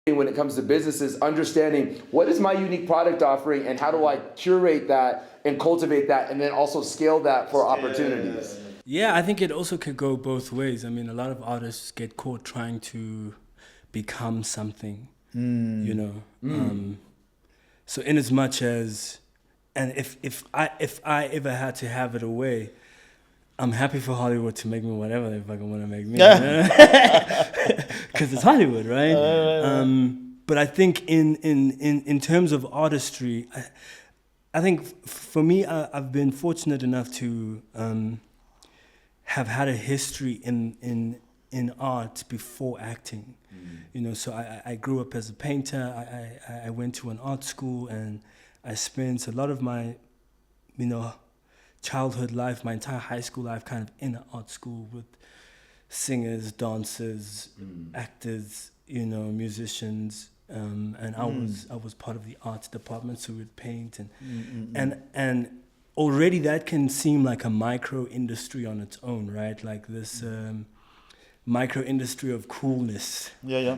when it comes to businesses, understanding what is my unique product offering and how do I curate that and cultivate that and then also scale that for opportunities. Yeah, I think it also could go both ways. I mean, a lot of artists get caught trying to become something, you know. So in as much as, and if I ever had to have it away, I'm happy for Hollywood to make me whatever they fucking want to make me. Because it's Hollywood, right? But I think in terms of artistry, I think for me, I've been fortunate enough to have had a history in art before acting. You know, so I grew up as a painter. I went to an art school, and I spent a lot of my, you know, childhood life, my entire high school life, kind of in an art school with singers, dancers, actors, you know, musicians, and I was part of the arts department, so we'd paint and already that can seem like a micro industry on its own, right? Like this micro industry of coolness. Yeah.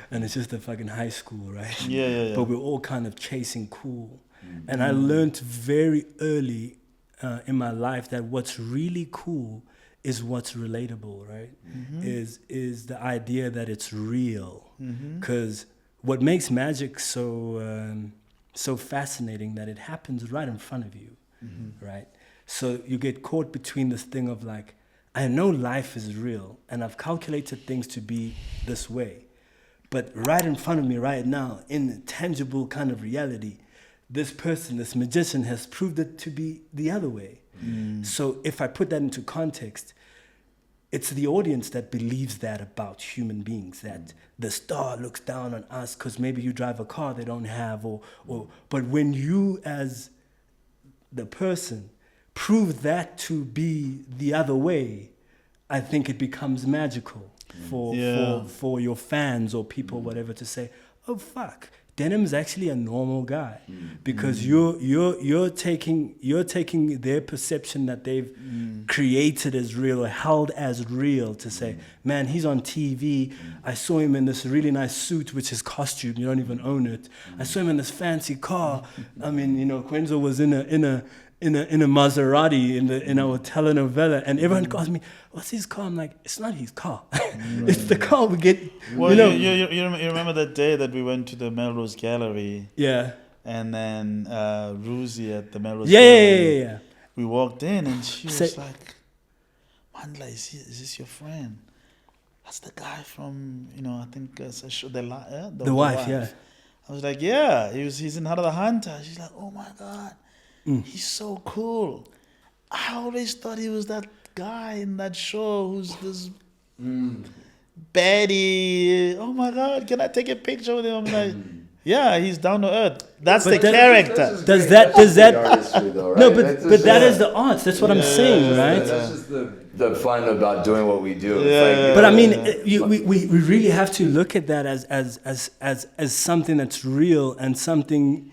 And it's just a fucking high school, right? Yeah. But we're all kind of chasing cool. And I learned very early in my life that what's really cool is what's relatable, right? Is the idea that it's real. Because what makes magic so fascinating that it happens right in front of you, right? So you get caught between this thing of like, I know life is real and I've calculated things to be this way, but right in front of me right now, in a tangible kind of reality, this person, this magician has proved it to be the other way. So if I put that into context, it's the audience that believes that about human beings, that the star looks down on us because maybe you drive a car they don't have, but when you as the person prove that to be the other way, I think it becomes magical for your fans or people, whatever, to say, oh fuck, Denim's actually a normal guy, because you're taking their perception that they've created as real or held as real to say, man, he's on TV. I saw him in this really nice suit, which is costume. You don't even own it. I saw him in this fancy car. I mean, you know, Quenzo was in a Maserati in our telenovela, and everyone calls me, what's his car? I'm like, it's not his car. It's the car we get. Well, you know. you remember that day that we went to the Melrose Gallery? Yeah. And then Ruzi at the Melrose Gallery. Yeah. We walked in and she was like, Mandla, is this your friend? That's the guy from, you know, I think the wife, yeah. I was like, yeah, he's in Heart of the Hunter. She's like, oh my God, he's so cool. I always thought he was that guy in that show who's this baddie. Oh my God, can I take a picture with him? I'm like, yeah, he's down to earth. That's the character. Does that though, right? No, but that is the arts. That's what I'm saying, right? That's just the fun about doing what we do. Yeah. But I mean, we really have to look at that as something that's real and something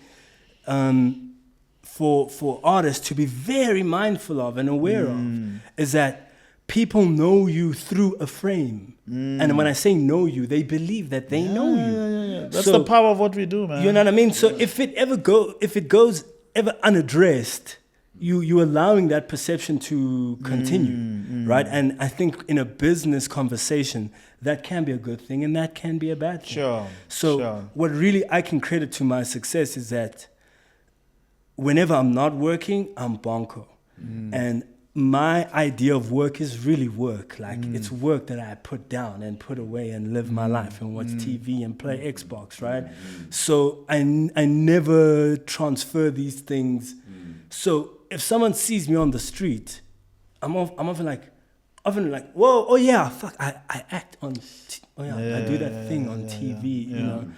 for artists to be very mindful of and aware of, is that people know you through a frame. And when I say know you, they believe that they know you. Yeah. That's the power of what we do, man. You know what I mean? So if it goes ever unaddressed, you're allowing that perception to continue, right? And I think in a business conversation, that can be a good thing and that can be a bad thing. So what really I can credit to my success is that whenever I'm not working, I'm Bonko. And my idea of work is really work. Like it's work that I put down and put away and live my life and watch TV and play Xbox, right? So I never transfer these things. So if someone sees me on the street, I'm often like, whoa, oh yeah, fuck, I act on, I do that thing on TV, you know.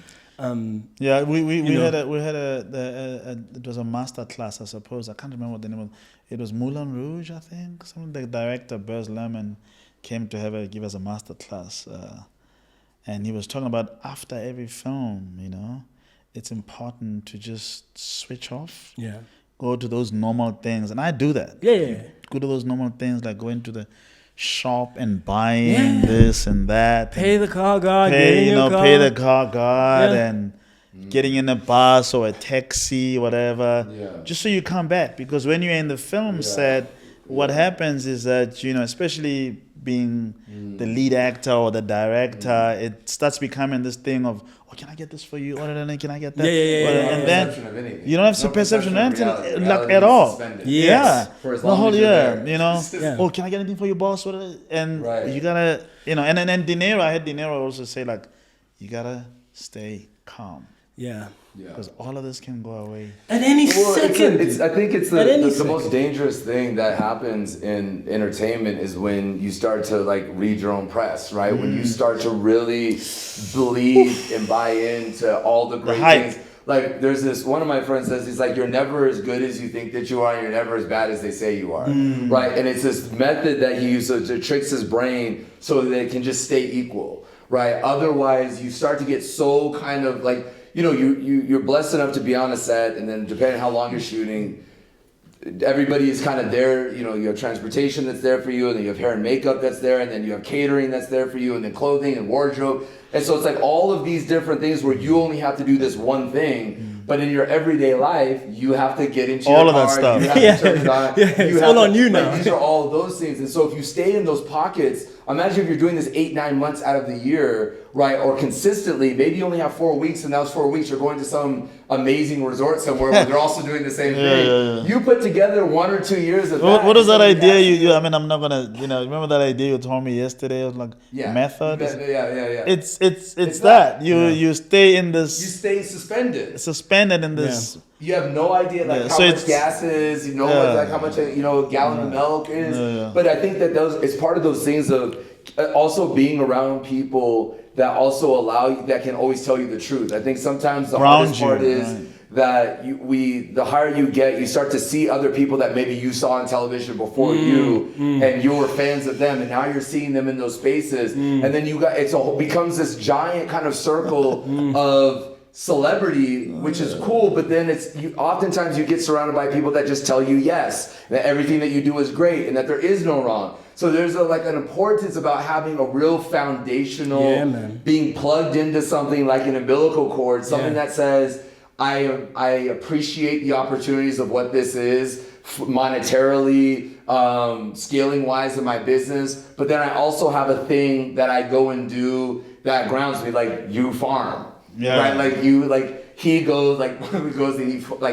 We had it was a master class, I suppose. I can't remember what the name was. It was Moulin Rouge, I think. The director Buzz Lerman came to give us a master class, and he was talking about after every film, you know, it's important to just switch off. Yeah. Go to those normal things, and I do that. Yeah. Go to those normal things, like going to the shop and buying this and that. Pay the car guard. Pay, get in your car. pay the car guard Yeah. and getting in a bus or a taxi, whatever, Yeah. just so you come back. Because when you're in the film set, what happens is that, especially being the lead actor or the director, it starts becoming this thing of, oh, can I get this for you? Or can I get that? Yeah. And then perception of anything. you don't have No perception of anything, reality. like Reality at is all. suspended. Yes. Yeah, For as the long whole as you're year, there. Yeah. Oh, can I get anything for your boss? And Right. you gotta, and then De Niro, I had De Niro also say like, you gotta stay calm Yeah. because all of this can go away. At any Well, second. I think it's At any the second. most dangerous thing that happens in entertainment is when you start to like read your own press, right? When you start to really believe and buy into all the great hype. things. Like there's this one of my friends says he's like, you're never as good as you think that you are, and you're never as bad as they say you are, right? And it's this method that he uses to tricks his brain so that it can just stay equal, right? Otherwise, you start to get so kind of like, you're blessed enough to be on a set, and then depending on how long you're shooting, everybody is kind of there. You have transportation that's there for you, and then you have hair and makeup that's there, and then you have catering that's there for you, and then clothing and wardrobe. And so it's like all of these different things where you only have to do this one thing, but in your everyday life, you have to get into All your of that car, stuff. you have to turn it on. Yeah, it's have all to- on you like, now. these are all of those things. And so if you stay in those pockets, imagine if you're doing this 8-9 months out of the year, right? Or consistently, maybe you only have 4 weeks, and those 4 weeks you're going to some amazing resort somewhere where they're also doing the same thing. Yeah. You put together 1 or 2 years of that. What is that and somebody idea? asks You, I mean, I'm not gonna, remember that idea you told me yesterday? It was like method. Yeah. It's that you stay in You this stay suspended. in this. You have no idea Yeah, how so much it's- gas is, how much a gallon of milk is. Yeah. But I think that it's part of those things of also being around people that also allow you, that can always tell you the truth. I think sometimes the hardest part is that the higher you get, you start to see other people that maybe you saw on television before you, and you were fans of them, and now you're seeing them in those spaces, and then becomes this giant kind of circle of celebrity, which is cool, but then oftentimes you get surrounded by people that just tell you yes, that everything that you do is great, and that there is no wrong. So there's an importance about having a real foundational, being plugged into something like an umbilical cord, something that says, I appreciate the opportunities of what this is monetarily, scaling wise in my business, but then I also have a thing that I go and do that grounds me, like you farm. Yeah. Right, he goes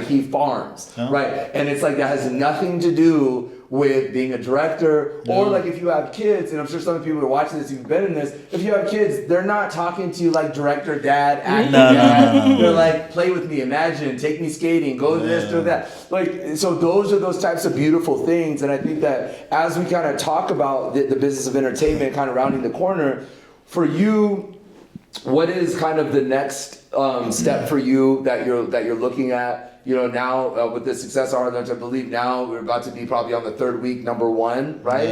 he farms, right, and it's like that has nothing to do with being a director, or like if you have kids, and I'm sure some of the people who are watching this, you've been in this. If you have kids, they're not talking to you like director, dad, actor, dad. They're like, play with me, imagine, take me skating, go to this, do that. Like, so those are those types of beautiful things, and I think that as we kind of talk about the business of entertainment, kind of rounding the corner, for you. What is kind of the next step for you that you're looking at? Now with the success of our lunch, I believe now we're about to be probably on the 3rd week, #1, right?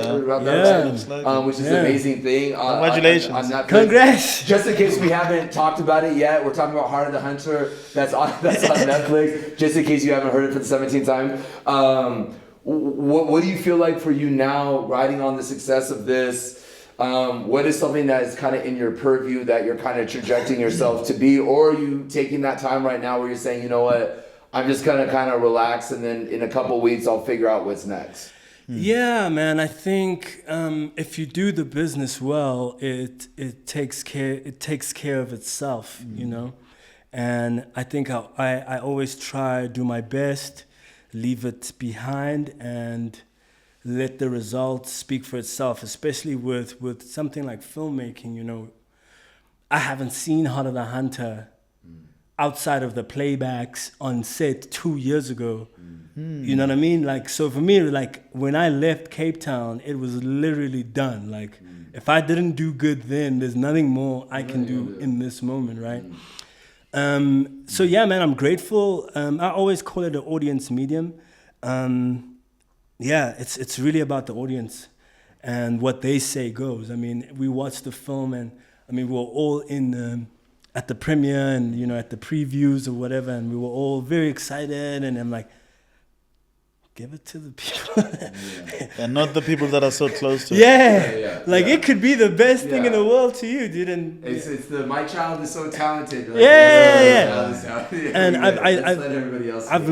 Which is an amazing thing. Congratulations! On Netflix. Congrats! Just in case we haven't talked about it yet, we're talking about Heart of the Hunter. That's on Netflix. Just in case you haven't heard it for the 17th time. What do you feel like for you now, riding on the success of this? What is something that is kind of in your purview that you're kind of trajecting yourself to be, or are you taking that time right now where you're saying, you know what, I'm just gonna kind of relax, and then in a couple of weeks I'll figure out what's next? Yeah, man. I think if you do the business well, it takes care of itself, And I think I always try do my best, leave it behind, and let the results speak for itself, especially with something like filmmaking, I haven't seen Heart of the Hunter outside of the playbacks on set 2 years ago. You know what I mean? Like, so for me, like when I left Cape Town, it was literally done. Like if I didn't do good then, there's nothing more I can do in this moment, right? So yeah, man, I'm grateful. I always call it an audience medium. Yeah, it's really about the audience and what they say goes. I mean, we watched the film, and I mean, we were all in at the premiere and at the previews or whatever, and we were all very excited. And I'm like, give it to the people. And not the people that are so close to it. It could be the best thing in the world to you, dude. And it's the my child is so talented. Like, And I've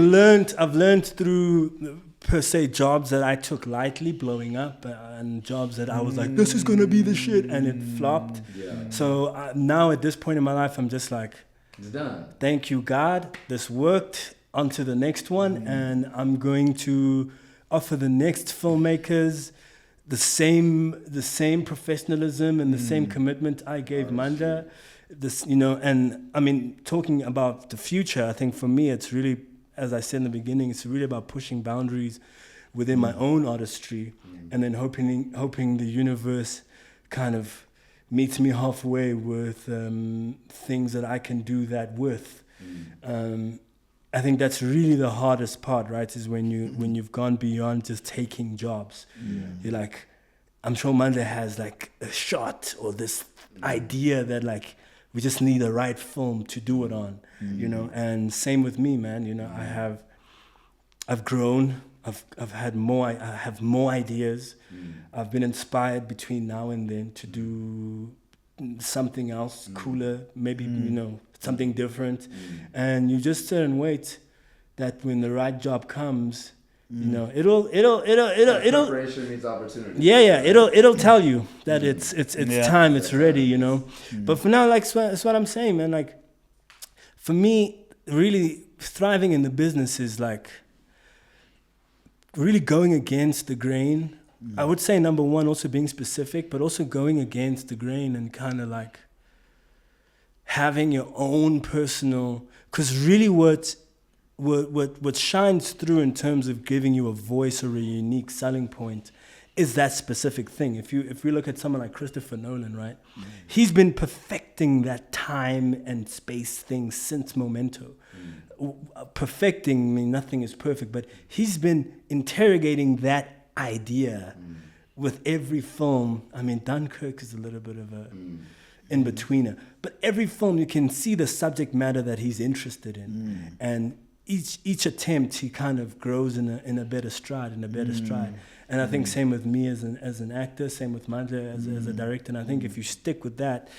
learned through per se jobs that I took lightly, blowing up, and jobs that I was like, this is gonna be the shit, and it flopped. So now at this point in my life, I'm just like, it's done. Thank you, God. This worked. On to the next one, and I'm going to offer the next filmmakers the same professionalism and the same commitment I gave Mandla. And I mean, talking about the future, I think for me, it's really, as I said in the beginning, it's really about pushing boundaries within my own artistry, and then hoping the universe kind of meets me halfway with things that I can do that with. I think that's really the hardest part, right? Is when you've gone beyond just taking jobs. You're like, I'm sure Mandla has like a shot or this idea that like we just need the right film to do it on, And same with me, man. I've grown. I've had more. I have more ideas. I've been inspired between now and then to do something else cooler, maybe something different, and you just sit and wait that when the right job comes, it'll preparation means opportunity. It'll tell you that it's time, it's ready, But for now, like that's what I'm saying, man. Like for me, really thriving in the business is like really going against the grain. I would say number one, also being specific, but also going against the grain and kind of like having your own personal, because really what shines through in terms of giving you a voice or a unique selling point is that specific thing. If we look at someone like Christopher Nolan, right? He's been perfecting that time and space thing since Memento. Perfecting, I mean, nothing is perfect, but he's been interrogating that idea with every film. I mean, Dunkirk is a little bit of a in-betweener, but every film you can see the subject matter that he's interested in, and each attempt he kind of grows in a better stride, and I think same with me as an actor, same with Mandla as a director, and I think if you stick with that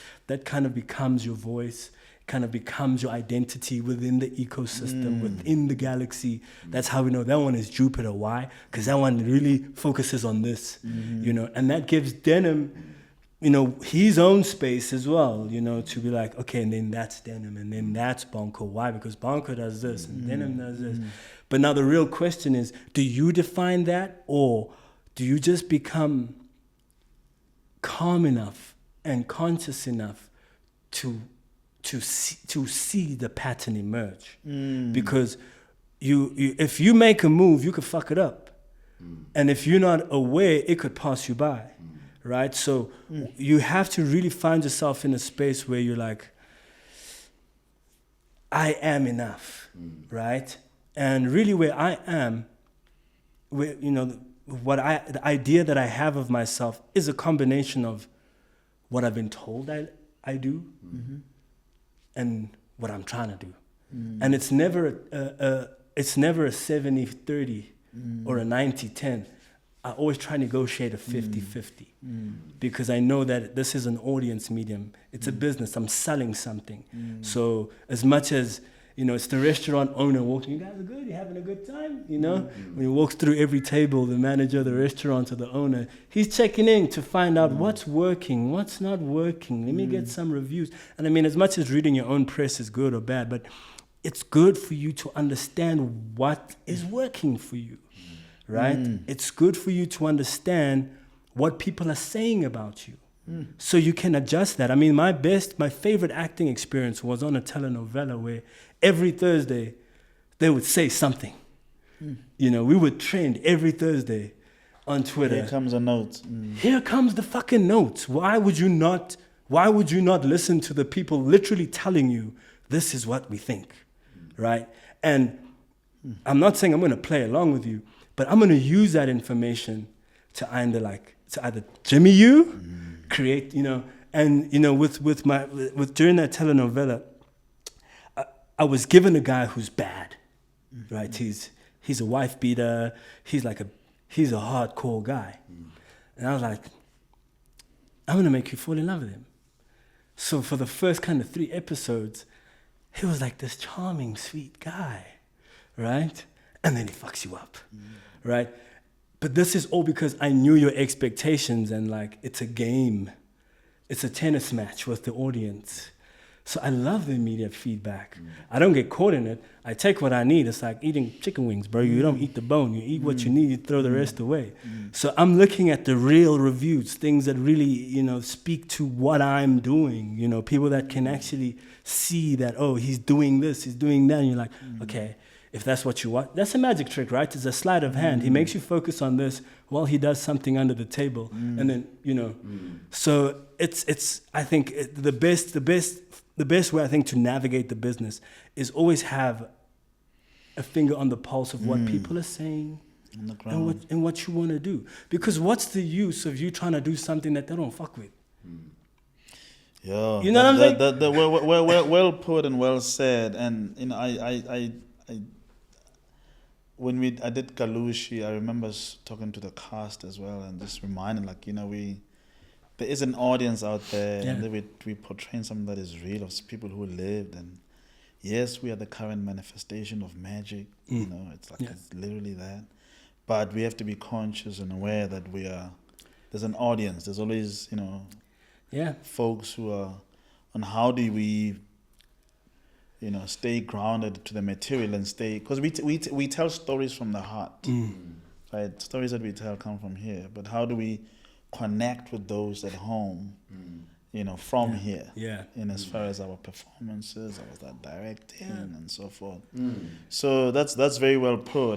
kind of becomes your voice, kind of becomes your identity within the ecosystem, within the galaxy. That's how we know that one is Jupiter. Why? Because that one really focuses on this, and that gives Denim, his own space as well, to be like, okay, and then that's Denim, and then that's Bonko. Why? Because Bonko does this, and Denim does this. But now the real question is, do you define that, or do you just become calm enough and conscious enough to see the pattern emerge? Because you if you make a move, you could fuck it up, and if you're not aware, it could pass you by, right? So you have to really find yourself in a space where you're like, I am enough, right? And really, where I am, where the idea that I have of myself is a combination of what I've been told I do. And what I'm trying to do. And it's never a 70-30 or a 90-10. I always try to negotiate a 50-50 because I know that this is an audience medium. It's a business. I'm selling something. So as much as, it's the restaurant owner walking, you guys are good, you're having a good time, When he walks through every table, the manager, the restaurant, or the owner, he's checking in to find out what's working, what's not working. Let me get some reviews. And I mean, as much as reading your own press is good or bad, but it's good for you to understand what is working for you, right? It's good for you to understand what people are saying about you. So you can adjust that. I mean, my favorite acting experience was on a telenovela where every Thursday they would say something. We would trend every Thursday on Twitter. Here comes a note. Here comes the fucking note. Why would you not listen to the people literally telling you this is what we think, right? And I'm not saying I'm going to play along with you, but I'm going to use that information to either Jimmy you, create, and with during that telenovela, I was given a guy who's bad, right? he's a wife beater. He's a hardcore guy. And I was like, I'm gonna make you fall in love with him. So for the first kind of 3 episodes, he was like this charming, sweet guy, right? And then he fucks you up, right? But this is all because I knew your expectations, and like, it's a game. It's a tennis match with the audience. So I love the immediate feedback. I don't get caught in it. I take what I need. It's like eating chicken wings, bro. You don't eat the bone. You eat what you need. You throw the rest away. So I'm looking at the real reviews, things that really, you know, speak to what I'm doing. You know, people that can actually see that, oh, he's doing this, he's doing that. And you're like, okay, if that's what you want. That's a magic trick, right? It's a sleight of hand. He makes you focus on this while he does something under the table. And then, you know, so it's I think the best way, I think, to navigate the business is always have a finger on the pulse of what people are saying and what you want to do. Because what's the use of you trying to do something that they don't fuck with? Yeah, you know what I'm saying? Well put and well said. And you know, I when I did Galushi, I remember talking to the cast as well, and just reminding, like, you know, there is an audience out there, and we portraying something that is real, of people who lived. And yes, we are the current manifestation of magic. You know, it's like it's literally that. But we have to be conscious and aware that there's an audience. There's always, you know, folks who are on how do we, you know, stay grounded to the material and stay, because we tell stories from the heart, right? Stories that we tell come from here, but how do we connect with those at home, you know, from here, in as far as our performances, our directing, and so forth. So that's very well put.